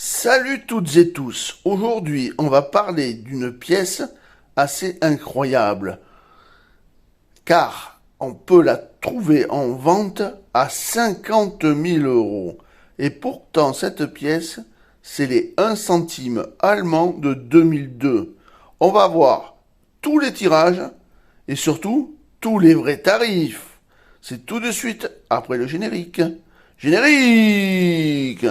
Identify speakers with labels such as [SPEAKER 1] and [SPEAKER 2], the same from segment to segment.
[SPEAKER 1] Salut toutes et tous. Aujourd'hui, on va parler d'une pièce assez incroyable, car on peut la trouver en vente à 50 000 euros. Et pourtant, cette pièce, c'est les 1 centime allemands de 2002. On va voir tous les tirages et surtout tous les vrais tarifs. C'est tout de suite après le générique. Générique!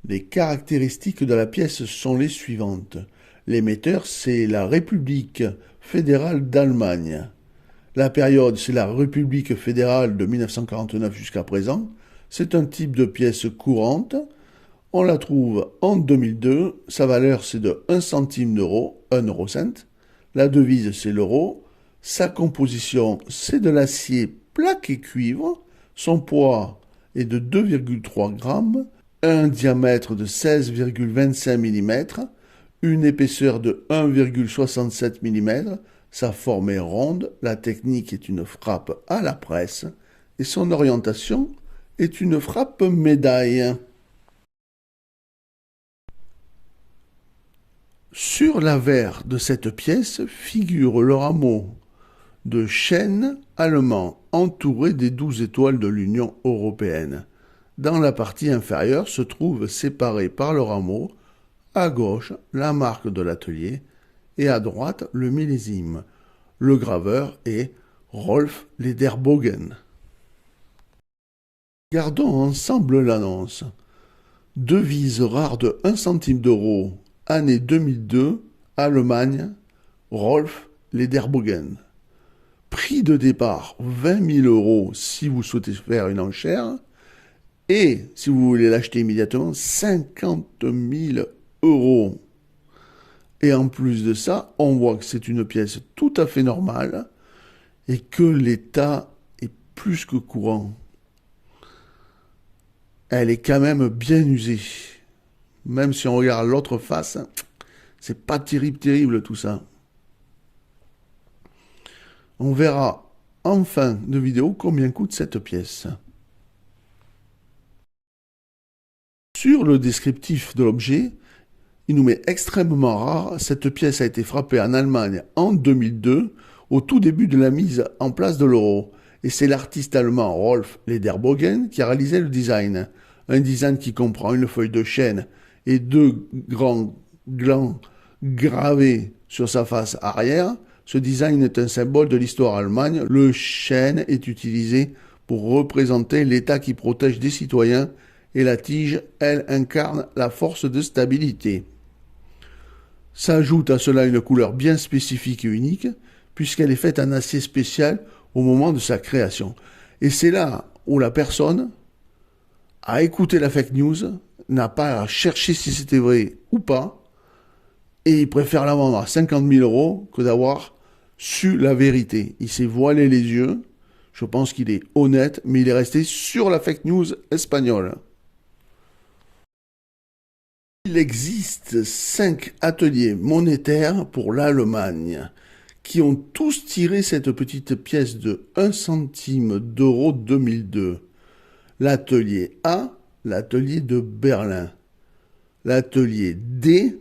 [SPEAKER 1] Les caractéristiques de la pièce sont les suivantes. L'émetteur, c'est la République fédérale d'Allemagne. La période, c'est la République fédérale de 1949 jusqu'à présent. C'est un type de pièce courante. On la trouve en 2002. Sa valeur, c'est de 1 centime d'euro, 1 eurocent. La devise, c'est l'euro. Sa composition, c'est de l'acier plaqué cuivre. Son poids est de 2,3 grammes. Un diamètre de 16,25 mm, une épaisseur de 1,67 mm, sa forme est ronde, la technique est une frappe à la presse et son orientation est une frappe médaille. Sur l'avers de cette pièce figure le rameau de chêne allemand entouré des 12 étoiles de l'Union européenne. Dans la partie inférieure se trouve séparé par le rameau, à gauche la marque de l'atelier et à droite le millésime. Le graveur est Rolf Lederbogen. Regardons ensemble l'annonce. Devise rare de 1 centime d'euro, année 2002, Allemagne, Rolf Lederbogen. Prix de départ 20 000 euros si vous souhaitez faire une enchère. Et si vous voulez l'acheter immédiatement, 50 000 euros. Et en plus de ça, on voit que c'est une pièce tout à fait normale et que l'état est plus que courant. Elle est quand même bien usée. Même si on regarde l'autre face, c'est pas terrible tout ça. On verra en fin de vidéo combien coûte cette pièce. Sur le descriptif de l'objet, il nous met extrêmement rare. Cette pièce a été frappée en Allemagne en 2002, au tout début de la mise en place de l'euro. Et c'est l'artiste allemand Rolf Lederbogen qui a réalisé le design. Un design qui comprend une feuille de chêne et 2 grands glands gravés sur sa face arrière. Ce design est un symbole de l'histoire allemande. Le chêne est utilisé pour représenter l'État qui protège des citoyens et la tige, elle, incarne la force de stabilité. S'ajoute à cela une couleur bien spécifique et unique, puisqu'elle est faite en acier spécial au moment de sa création. Et c'est là où la personne a écouté la fake news, n'a pas à chercher si c'était vrai ou pas, et il préfère la vendre à 50 000 euros que d'avoir su la vérité. Il s'est voilé les yeux, je pense qu'il est honnête, mais il est resté sur la fake news espagnole. Il existe 5 ateliers monétaires pour l'Allemagne qui ont tous tiré cette petite pièce de 1 centime d'euro 2002. L'atelier A, l'atelier de Berlin. L'atelier D,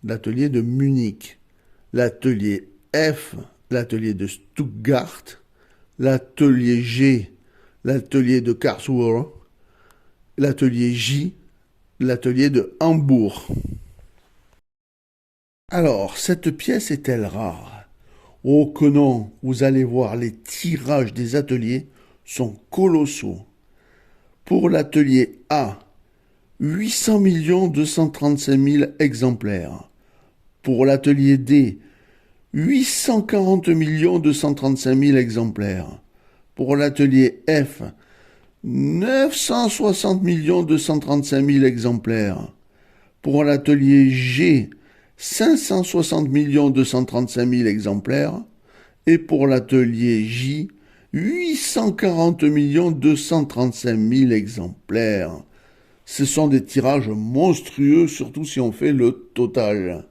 [SPEAKER 1] l'atelier de Munich. L'atelier F, l'atelier de Stuttgart. L'atelier G, l'atelier de Karlsruhe. L'atelier J, l'atelier de Hambourg. Alors, cette pièce est-elle rare? Oh que non, vous allez voir, les tirages des ateliers sont colossaux. Pour l'atelier A, 800 235 000 exemplaires. Pour l'atelier D, 840 235 000 exemplaires. Pour l'atelier F, 960 235 000 exemplaires. Pour l'atelier G, 560 235 000 exemplaires. Et pour l'atelier J, 840 235 000 exemplaires. Ce sont des tirages monstrueux, surtout si on fait le total.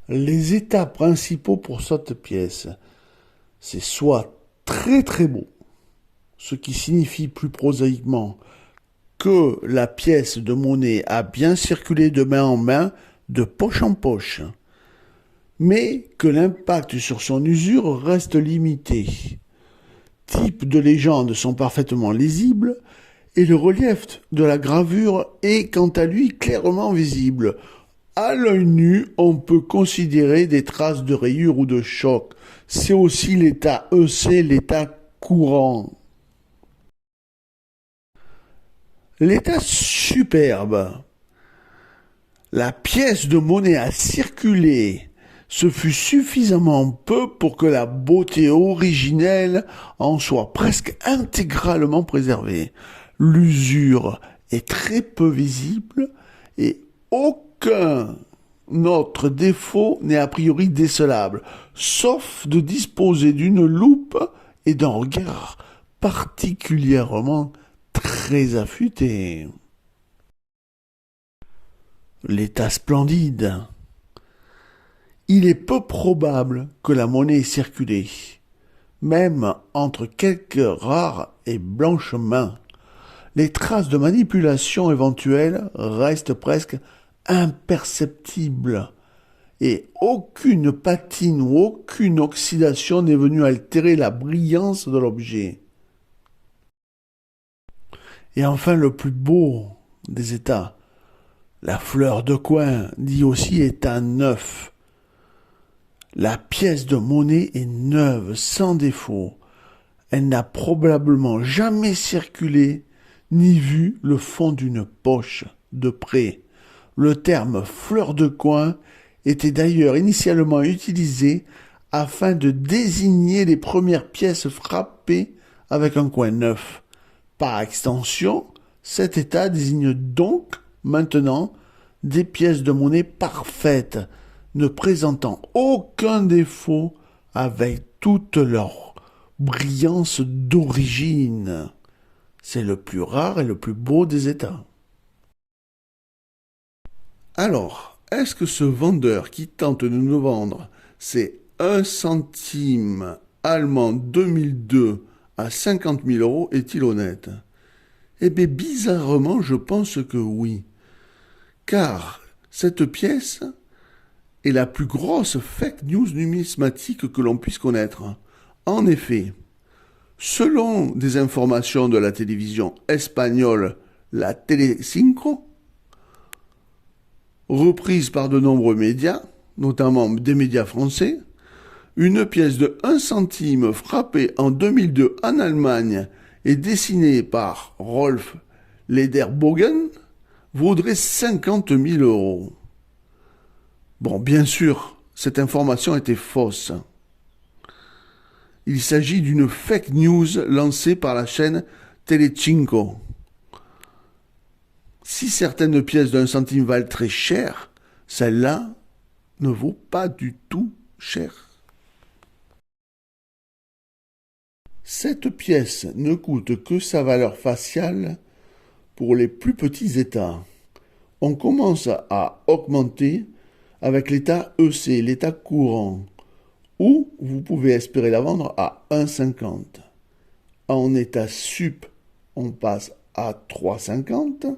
[SPEAKER 1] Les états principaux pour cette pièce, c'est soit très très beau, ce qui signifie plus prosaïquement que la pièce de monnaie a bien circulé de main en main, de poche en poche, mais que l'impact sur son usure reste limité. Types de légendes sont parfaitement lisibles et le relief de la gravure est quant à lui clairement visible. À l'œil nu, on peut considérer des traces de rayures ou de choc. C'est aussi l'état EC, l'état courant. L'état superbe. La pièce de monnaie a circulé. Ce fut suffisamment peu pour que la beauté originelle en soit presque intégralement préservée. L'usure est très peu visible et aucun autre défaut n'est a priori décelable, sauf de disposer d'une loupe et d'un regard particulièrement très affûté. L'état splendide. Il est peu probable que la monnaie ait circulé, même entre quelques rares et blanches mains. Les traces de manipulation éventuelles restent presque imperceptibles et aucune patine ou aucune oxydation n'est venue altérer la brillance de l'objet. Et enfin le plus beau des états, la fleur de coin, dit aussi état neuf. La pièce de monnaie est neuve, sans défaut. Elle n'a probablement jamais circulé ni vu le fond d'une poche de près. Le terme fleur de coin était d'ailleurs initialement utilisé afin de désigner les premières pièces frappées avec un coin neuf. Par extension, cet état désigne donc maintenant des pièces de monnaie parfaites, ne présentant aucun défaut avec toute leur brillance d'origine. C'est le plus rare et le plus beau des états. Alors, est-ce que ce vendeur qui tente de nous vendre ces 1 centime allemand 2002 à 50 000 euros est-il honnête? Eh bien, bizarrement, je pense que oui. Car cette pièce est la plus grosse fake news numismatique que l'on puisse connaître. En effet, selon des informations de la télévision espagnole, la Telecinco, reprise par de nombreux médias, notamment des médias français, une pièce de 1 centime frappée en 2002 en Allemagne et dessinée par Rolf Lederbogen vaudrait 50 000 euros. Bon, bien sûr, cette information était fausse. Il s'agit d'une fake news lancée par la chaîne Telecinco. Si certaines pièces d'1 centime valent très cher, celle-là ne vaut pas du tout cher. Cette pièce ne coûte que sa valeur faciale pour les plus petits états. On commence à augmenter avec l'état EC, l'état courant, où vous pouvez espérer la vendre à 1,50. En état sup, on passe à 3,50.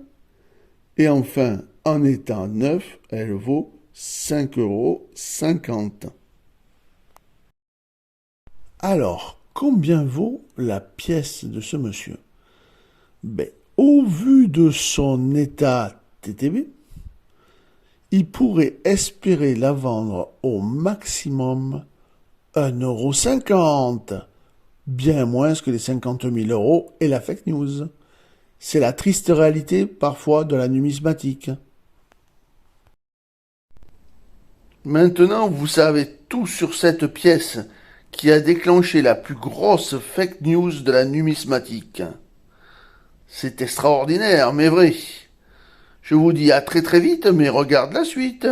[SPEAKER 1] Et enfin, en état neuf, elle vaut 5,50 €. Alors, combien vaut la pièce de ce monsieur? Ben, au vu de son état TTB, il pourrait espérer la vendre au maximum 1,50 €, bien moins que les 50 000 euros et la fake news. C'est la triste réalité parfois de la numismatique. Maintenant, vous savez tout sur cette pièce qui a déclenché la plus grosse fake news de la numismatique. C'est extraordinaire, mais vrai. Je vous dis à très très vite, mais regarde la suite.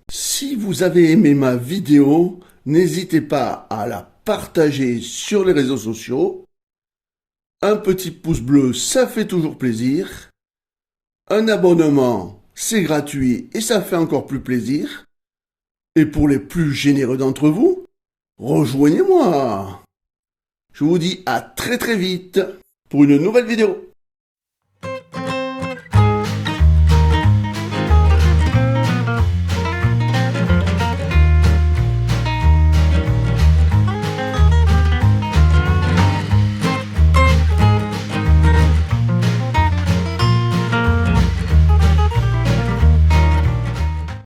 [SPEAKER 1] Si vous avez aimé ma vidéo, n'hésitez pas à la partager sur les réseaux sociaux. Un petit pouce bleu, ça fait toujours plaisir. Un abonnement, c'est gratuit et ça fait encore plus plaisir. Et pour les plus généreux d'entre vous, rejoignez-moi. Je vous dis à très très vite pour une nouvelle vidéo.